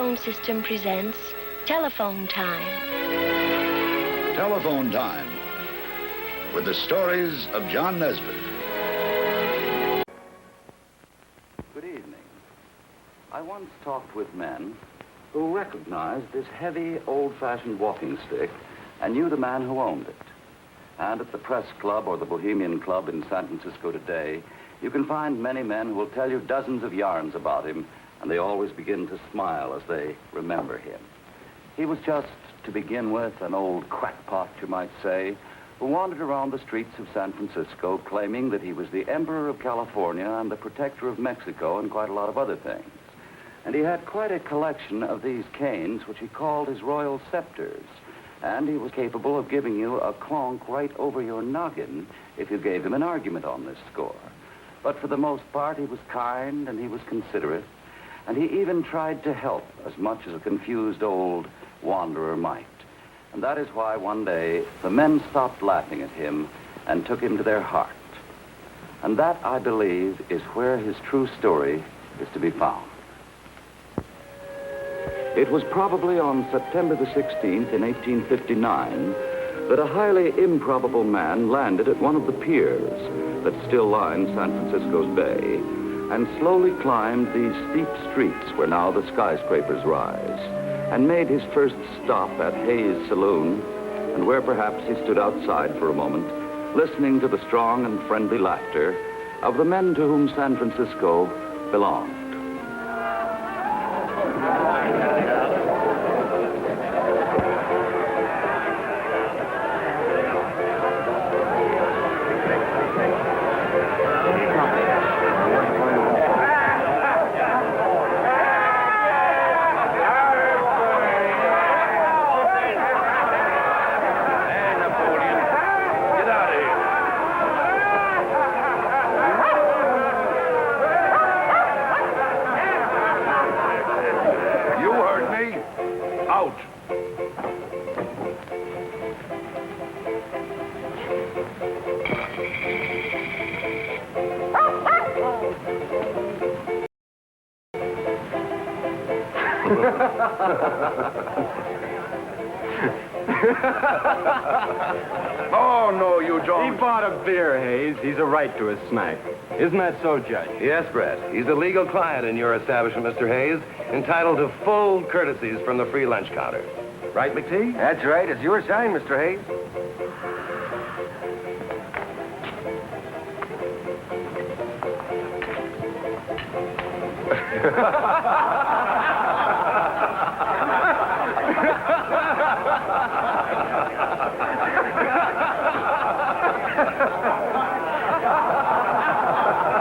telephone system presents Telephone Time. Telephone Time with the stories of John Nesbitt. Good evening. I once talked with men who recognized this heavy, old-fashioned walking stick and knew the man who owned it. And at the Press Club or the Bohemian Club in San Francisco today, you can find many men who will tell you dozens of yarns about him, and they always begin to smile as they remember him. He was just, to begin with, an old crackpot, you might say, who wandered around the streets of San Francisco claiming that he was the Emperor of California and the Protector of Mexico and quite a lot of other things. And he had quite a collection of these canes, which he called his royal scepters. And he was capable of giving you a clonk right over your noggin if you gave him an argument on this score. But for the most part, he was kind and he was considerate, and he even tried to help as much as a confused old wanderer might. And that is why one day the men stopped laughing at him and took him to their heart. And that, I believe, is where his true story is to be found. It was probably on September the 16th in 1859 that a highly improbable man landed at one of the piers that still line San Francisco's bay and slowly climbed these steep streets where now the skyscrapers rise and made his first stop at Hayes Saloon, and where perhaps he stood outside for a moment listening to the strong and friendly laughter of the men to whom San Francisco belonged. Oh, no, you don't. He bought a beer, Hayes. He's a right to a snack. Isn't that so, Judge? Yes, Brett. He's a legal client in your establishment, Mr. Hayes, entitled to full courtesies from the free lunch counter. Right, McTee? That's right. It's your sign, Mr. Hayes.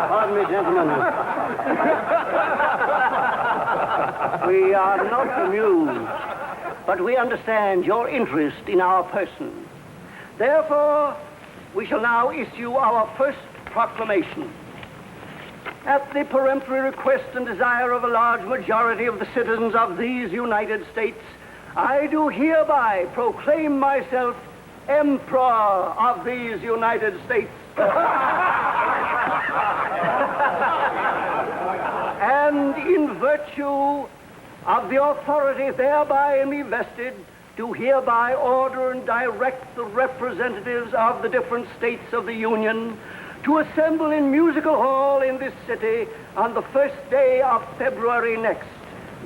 Pardon me, gentlemen. We are not amused, but we understand your interest in our person. Therefore, we shall now issue our first proclamation. At the peremptory request and desire of a large majority of the citizens of these United States, I do hereby proclaim myself Emperor of these United States. And in virtue of the authority thereby in me vested, do hereby order and direct the representatives of the different states of the Union to assemble in Musical Hall in this city on the first day of February next,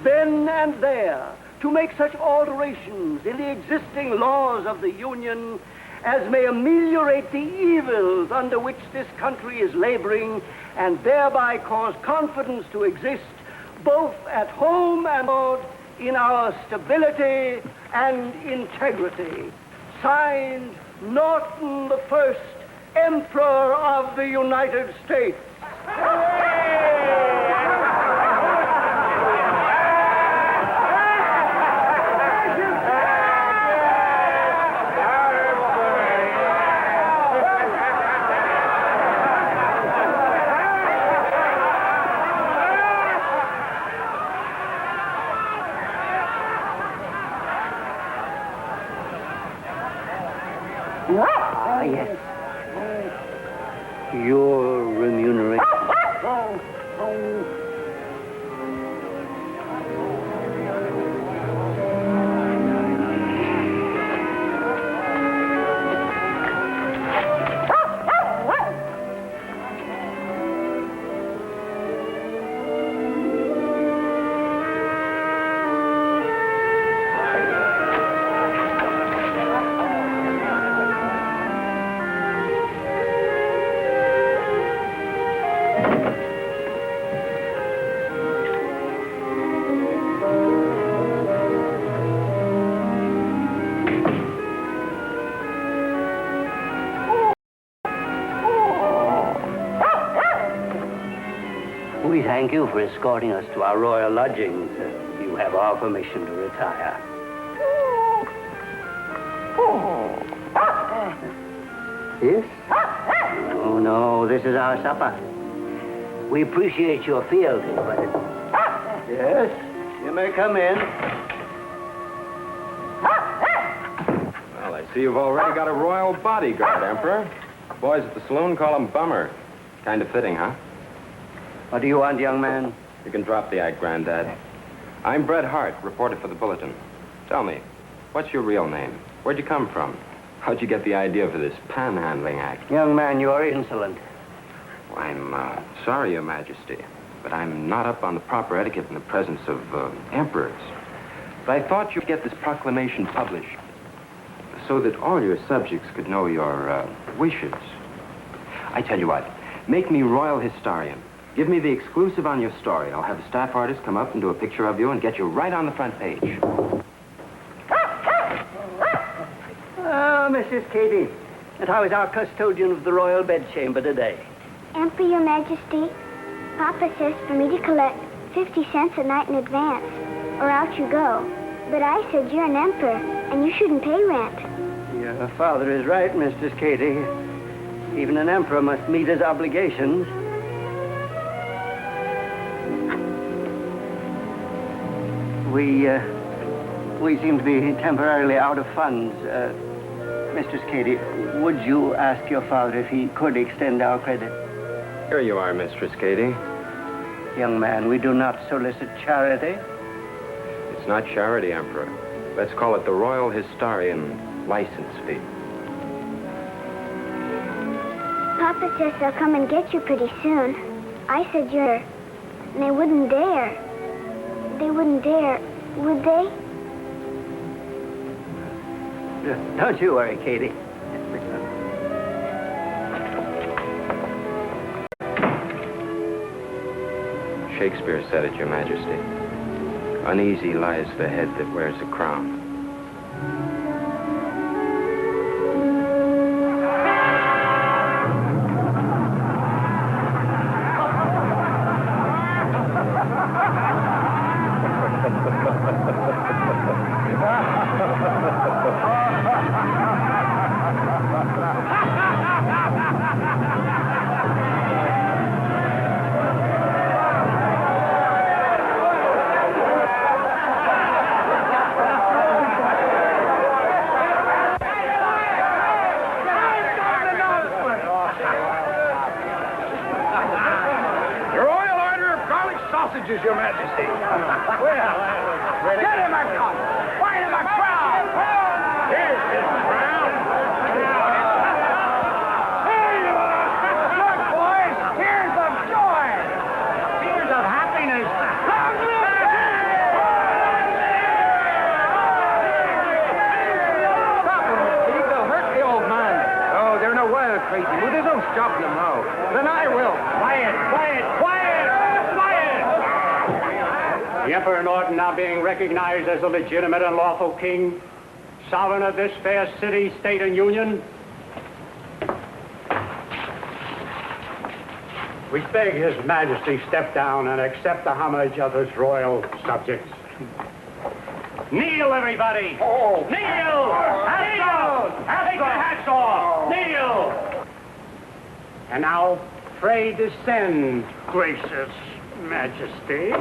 then and there, to make such alterations in the existing laws of the Union as may ameliorate the evils under which this country is laboring and thereby cause confidence to exist both at home and abroad in our stability and integrity. Signed, Norton the First, Emperor of the United States. Ah, yes. Your remuneration. thank you for escorting us to our royal lodgings. You have our permission to retire. Yes? Oh, no, this is our supper. We appreciate your fealty, but it... Yes, you may come in. Well, I see you've already got a royal bodyguard, Emperor. Boys at the saloon call him Bummer. Kind of fitting, huh? What do you want, young man? You can drop the act, Granddad. I'm Bret Hart, reporter for the Bulletin. Tell me, what's your real name? Where'd you come from? How'd you get the idea for this panhandling act? Young man, you are insolent. I'm sorry, Your Majesty, but I'm not up on the proper etiquette in the presence of emperors. But I thought you'd get this proclamation published so that all your subjects could know your wishes. I tell you what, make me royal historian. Give me the exclusive on your story. I'll have the staff artist come up and do a picture of you and get you right on the front page. Oh, Mrs. Katie. And how is our custodian of the royal bedchamber today? Emperor, Your Majesty, Papa says for me to collect 50 cents a night in advance, or out you go. But I said you're an emperor, and you shouldn't pay rent. Your father is right, Mistress Katie. Even an emperor must meet his obligations. We seem to be temporarily out of funds. Mistress Katie, would you ask your father if he could extend our credit? Here you are, Mistress Katie. Young man, we do not solicit charity. It's not charity, Emperor. Let's call it the Royal Historian license fee. Papa says they'll come and get you pretty soon. I said you're... And they wouldn't dare. They wouldn't dare, would they? Don't you worry, Katie. Shakespeare said it, Your Majesty. Uneasy lies the head that wears a crown. Your Majesty. Well, get him a cup. Find him a crown. Here's his crown. Look, boys, tears of joy. Tears of happiness. Stop him, Steve. They'll hurt the old man. Oh, they're no wild crazy. Well, there's no stopping them now. Then I will. Quiet, quiet, quiet. The Emperor Norton now being recognized as the legitimate and lawful king, sovereign of this fair city, state, and union, we beg His Majesty step down and accept the homage of his royal subjects. Kneel, everybody! Oh. Kneel! Hats off! Take the hats off! Kneel! And now, pray descend, gracious Majesty.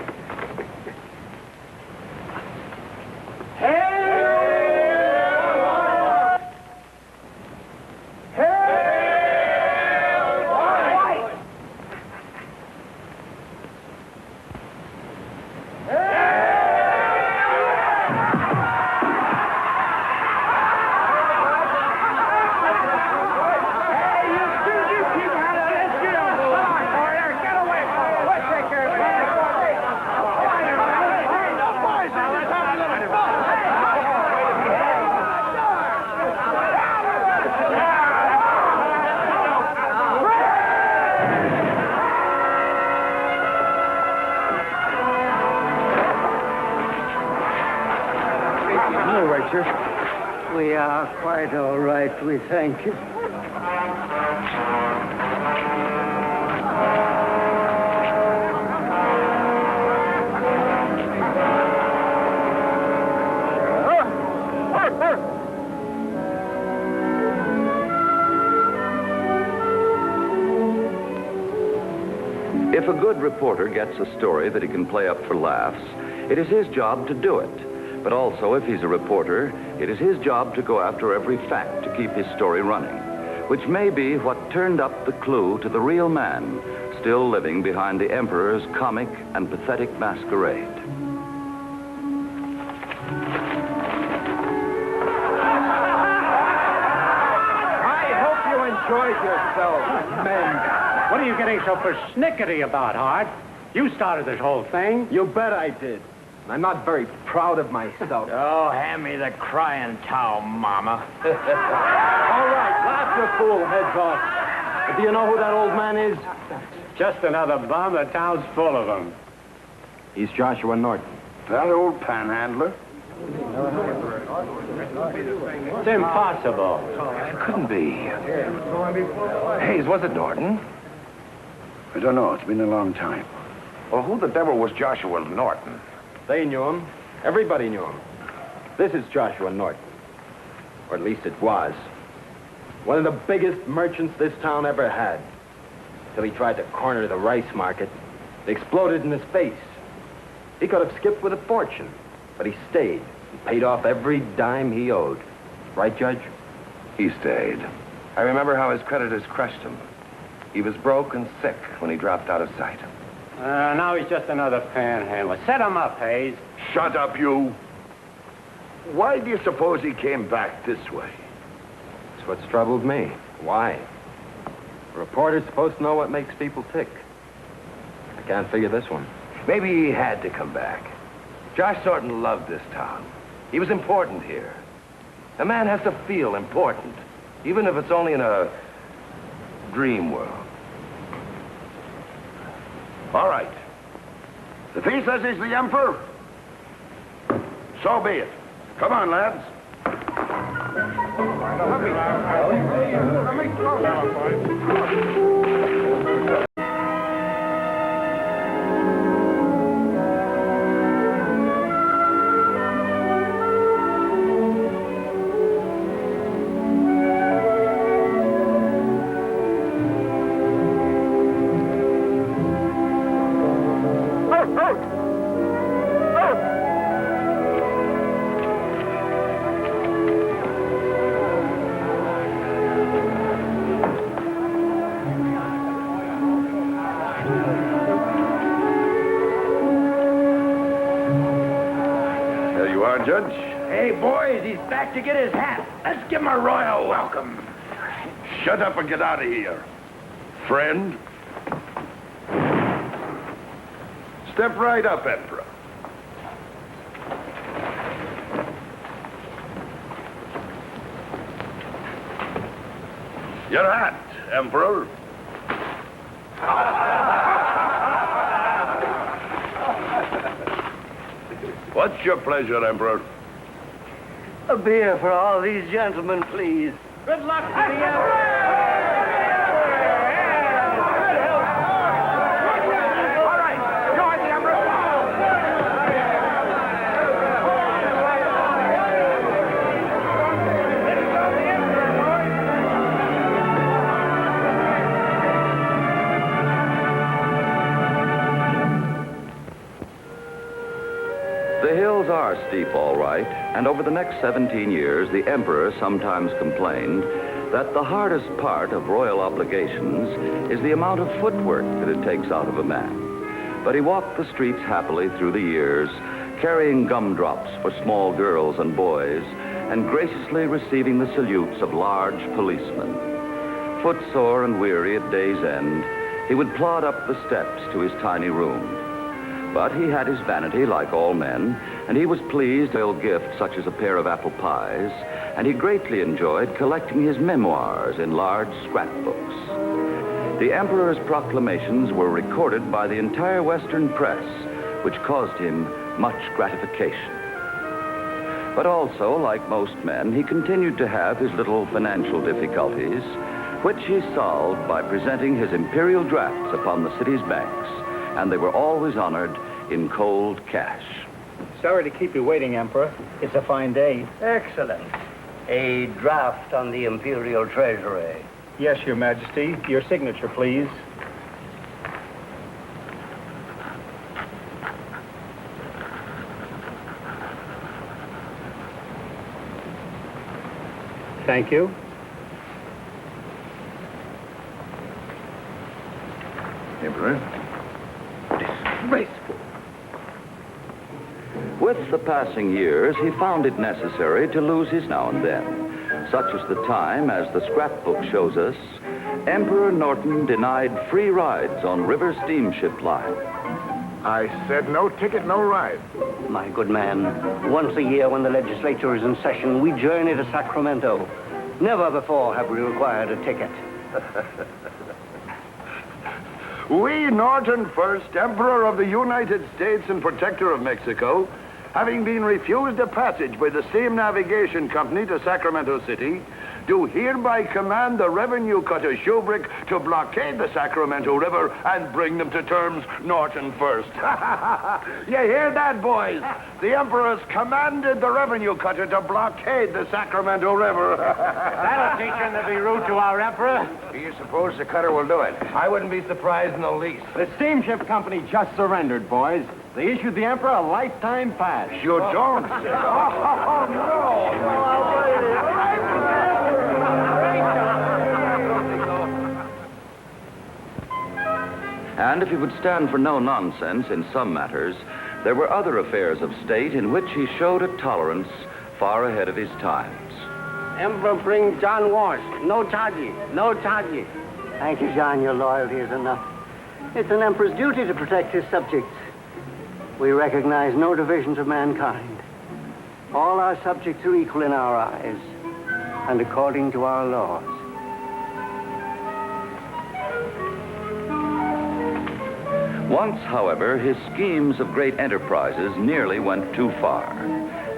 We are quite all right, we thank you. If a good reporter gets a story that he can play up for laughs, it is his job to do it. But also, if he's a reporter, it is his job to go after every fact to keep his story running, which may be what turned up the clue to the real man still living behind the Emperor's comic and pathetic masquerade. I hope you enjoyed yourselves, men. What are you getting so persnickety about, Hart? You started this whole thing. You bet I did. I'm not very proud of myself. Oh, hand me the crying towel, Mama. All right, laugh your fool heads off. But do you know who that old man is? Just another bum. The town's full of them. He's Joshua Norton. That old panhandler? It's impossible. It couldn't be. Hayes, was it Norton? I don't know. It's been a long time. Well, who the devil was Joshua Norton? They knew him. Everybody knew him. This is Joshua Norton. Or at least it was. One of the biggest merchants this town ever had. Till he tried to corner the rice market. It exploded in his face. He could have skipped with a fortune, but he stayed and paid off every dime he owed. Right, Judge? He stayed. I remember how his creditors crushed him. He was broke and sick when he dropped out of sight. Now he's just another panhandler. Set him up, Hayes. Shut up, you. Why do you suppose he came back this way? That's what's troubled me. Why? A reporter's supposed to know what makes people tick. I can't figure this one. Maybe he had to come back. Josh Norton loved this town. He was important here. A man has to feel important, even if it's only in a dream world. All right. If he says he's the Emperor, so be it. Come on, lads. Judge? Hey, boys, he's back to get his hat. Let's give him a royal welcome. Shut up and get out of here. Friend? Step right up, Emperor. Your hat, Emperor. What's your pleasure, Emperor? A beer for all these gentlemen, please. Good luck to the Emperor. All right, join the Emperor. The hills are steep, all right, and over the next 17 years, the Emperor sometimes complained that the hardest part of royal obligations is the amount of footwork that it takes out of a man. But he walked the streets happily through the years, carrying gumdrops for small girls and boys, and graciously receiving the salutes of large policemen. Footsore and weary at day's end, he would plod up the steps to his tiny room. But he had his vanity like all men, and he was pleased with gifts such as a pair of apple pies, and he greatly enjoyed collecting his memoirs in large scrapbooks. The Emperor's proclamations were recorded by the entire Western press, which caused him much gratification. But also, like most men, he continued to have his little financial difficulties, which he solved by presenting his imperial drafts upon the city's banks, and they were always honored in cold cash. Sorry to keep you waiting, Emperor. It's a fine day. Excellent. A draft on the Imperial Treasury. Yes, Your Majesty. Your signature, please. Thank you. Emperor. Disgraceful. With the passing years, he found it necessary to lose his now and then. Such as the time, as the scrapbook shows us, Emperor Norton denied free rides on river steamship line. I said no ticket, no ride. My good man, once a year when the legislature is in session, we journey to Sacramento. Never before have we required a ticket. We, Norton First, Emperor of the United States and Protector of Mexico, having been refused a passage by the Steam Navigation Company to Sacramento City, do hereby command the revenue cutter Shubrick to blockade the Sacramento River and bring them to terms, Norton First. You hear that, boys? The Emperor's commanded the revenue cutter to blockade the Sacramento River. That'll teach him to be rude to our Emperor. Do you suppose the cutter will do it? I wouldn't be surprised in the least. The steamship company just surrendered, boys. They issued the Emperor a lifetime pass. You don't say. Oh, no. And if he would stand for no nonsense in some matters, there were other affairs of state in which he showed a tolerance far ahead of his times. Emperor, bring John Walsh. No charges. No charges. Thank you, John. Your loyalty is enough. It's an emperor's duty to protect his subjects. We recognize no divisions of mankind. All our subjects are equal in our eyes and according to our laws. Once, however, his schemes of great enterprises nearly went too far,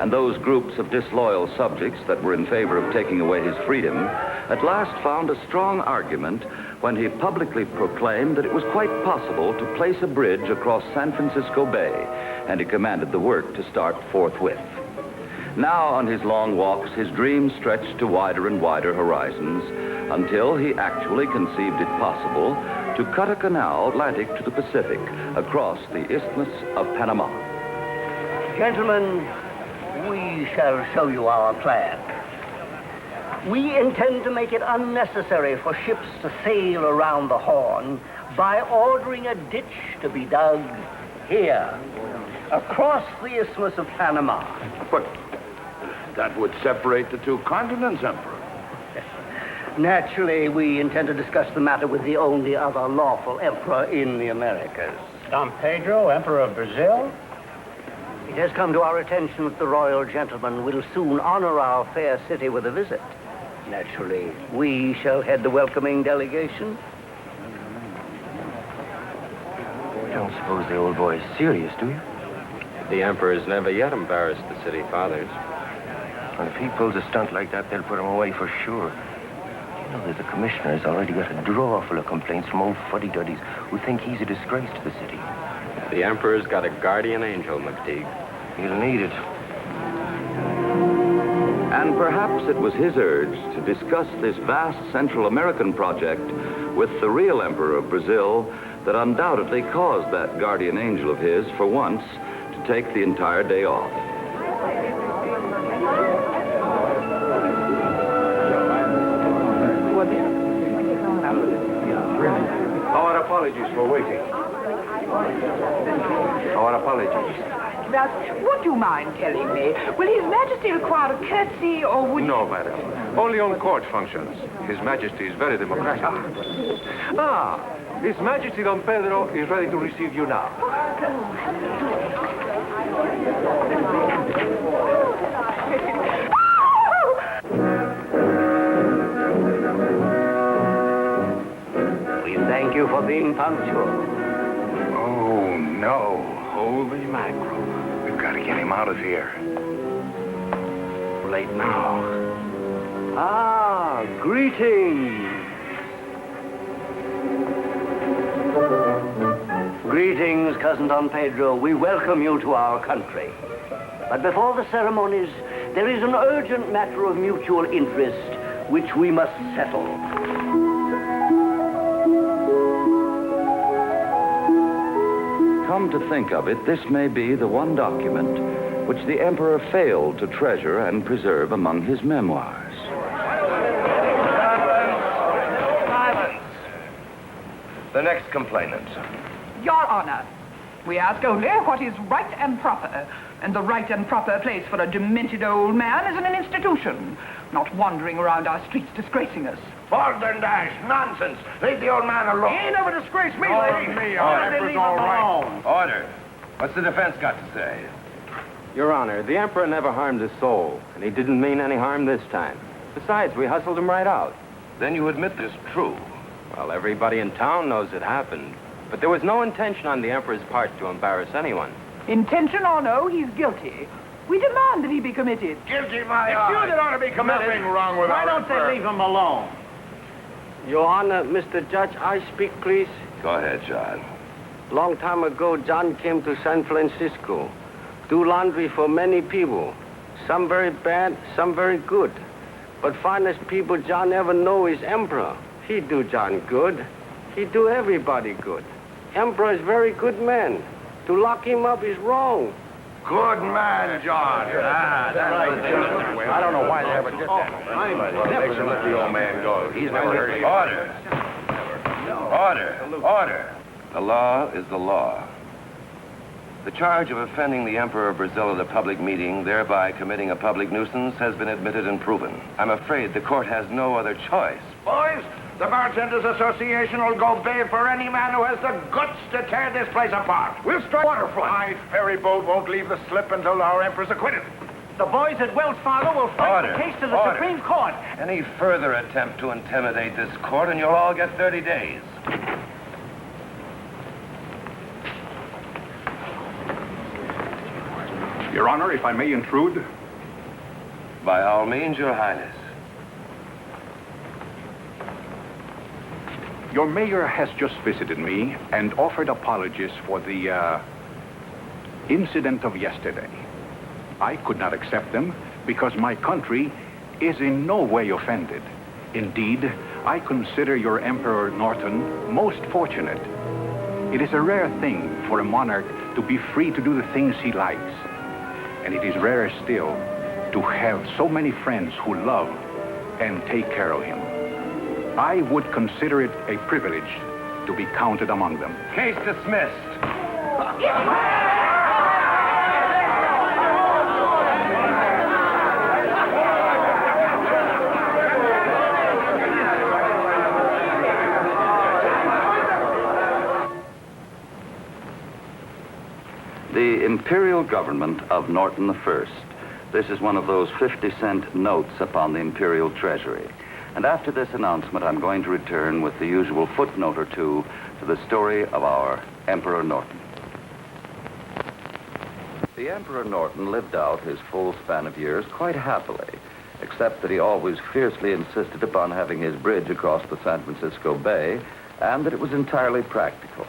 and those groups of disloyal subjects that were in favor of taking away his freedom at last found a strong argument when he publicly proclaimed that it was quite possible to place a bridge across San Francisco Bay, and he commanded the work to start forthwith. Now, on his long walks, his dreams stretched to wider and wider horizons until he actually conceived it possible to cut a canal Atlantic to the Pacific across the Isthmus of Panama. Gentlemen, we shall show you our plan. We intend to make it unnecessary for ships to sail around the Horn by ordering a ditch to be dug here, across the Isthmus of Panama. But that would separate the two continents, Emperor. Naturally, we intend to discuss the matter with the only other lawful emperor in the Americas. Don Pedro, Emperor of Brazil? It has come to our attention that the royal gentleman will soon honor our fair city with a visit. Naturally, we shall head the welcoming delegation. You don't suppose the old boy is serious, do you? The Emperor's never yet embarrassed the city fathers. And if he pulls a stunt like that, they'll put him away for sure. You know that the commissioner has already got a drawer full of complaints from old fuddy-duddies who think he's a disgrace to the city. The Emperor's got a guardian angel, McTeague. He'll need it. And perhaps it was his urge to discuss this vast Central American project with the real Emperor of Brazil that undoubtedly caused that guardian angel of his, for once, to take the entire day off. Our apologies for waiting. Our apologies. Now, would you mind telling me, will His Majesty require a curtsy, or would... No, madam. Only on court functions. His Majesty is very democratic. His Majesty Don Pedro is ready to receive you now. We thank you for being punctual. Oh, no. Holy mackerel. We've got to get him out of here. Late now. Greetings. Greetings, Cousin Don Pedro. We welcome you to our country. But before the ceremonies, there is an urgent matter of mutual interest which we must settle. Come to think of it, this may be the one document which the Emperor failed to treasure and preserve among his memoirs. Silence! The next complainant. Your Honor, we ask only what is right and proper. And the right and proper place for a demented old man is in an institution, not wandering around our streets disgracing us. Balderdash, nonsense. Leave the old man alone. He never disgraced me, lady. Order. All right. Order. What's the defense got to say? Your Honor, the Emperor never harmed a soul, and he didn't mean any harm this time. Besides, we hustled him right out. Then you admit this true. Well, everybody in town knows it happened. But there was no intention on the Emperor's part to embarrass anyone. Intention or no, he's guilty. We demand that he be committed. Guilty, my It's you that ought to be committed. Nothing wrong with Why our don't they Emperor. leave him alone? Your Honor, Mr. Judge, I speak, please. Go ahead, John. Long time ago, John came to San Francisco. Do laundry for many people. Some very bad, some very good. But finest people John ever know is Emperor. He do John good. He do everybody good. Emperor is very good man. To lock him up is wrong. Good man, John. That's right. I don't know why they ever did that. Never let the old man go. He's never heard of order. Order. The law is the law. The charge of offending the Emperor of Brazil at a public meeting, thereby committing a public nuisance, has been admitted and proven. I'm afraid the court has no other choice. Boys, the Bartenders Association will go bay for any man who has the guts to tear this place apart. We'll strike waterfront. My ferry boat won't leave the slip until our Emperor's acquitted. The boys at Wells Fargo will fight Order. the case to the Supreme Court. Any further attempt to intimidate this court, and you'll all get 30 days. Your Honor, if I may intrude. By all means, Your Highness. Your mayor has just visited me and offered apologies for the incident of yesterday. I could not accept them because my country is in no way offended. Indeed, I consider your Emperor Norton most fortunate. It is a rare thing for a monarch to be free to do the things he likes. And it is rarer still to have so many friends who love and take care of him. I would consider it a privilege to be counted among them. Case dismissed. The imperial government of Norton I. This is one of those 50-cent notes upon the imperial treasury. And after this announcement, I'm going to return with the usual footnote or two to the story of our Emperor Norton. The Emperor Norton lived out his full span of years quite happily, except that he always fiercely insisted upon having his bridge across the San Francisco Bay, and that it was entirely practical.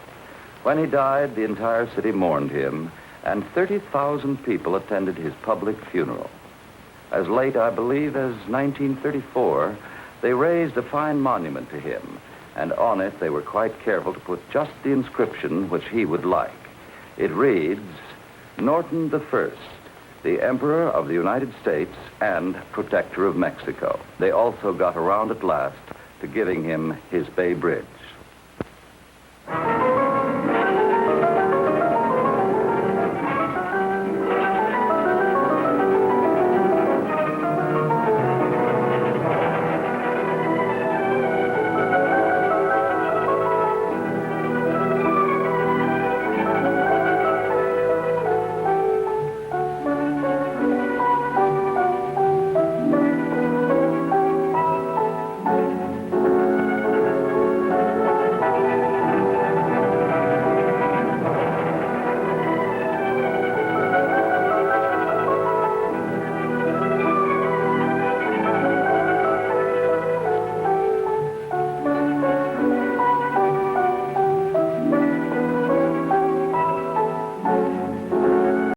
When he died, the entire city mourned him, and 30,000 people attended his public funeral. As late, I believe, as 1934, they raised a fine monument to him, and on it they were quite careful to put just the inscription which he would like. It reads, Norton I, the Emperor of the United States and Protector of Mexico. They also got around at last to giving him his Bay Bridge.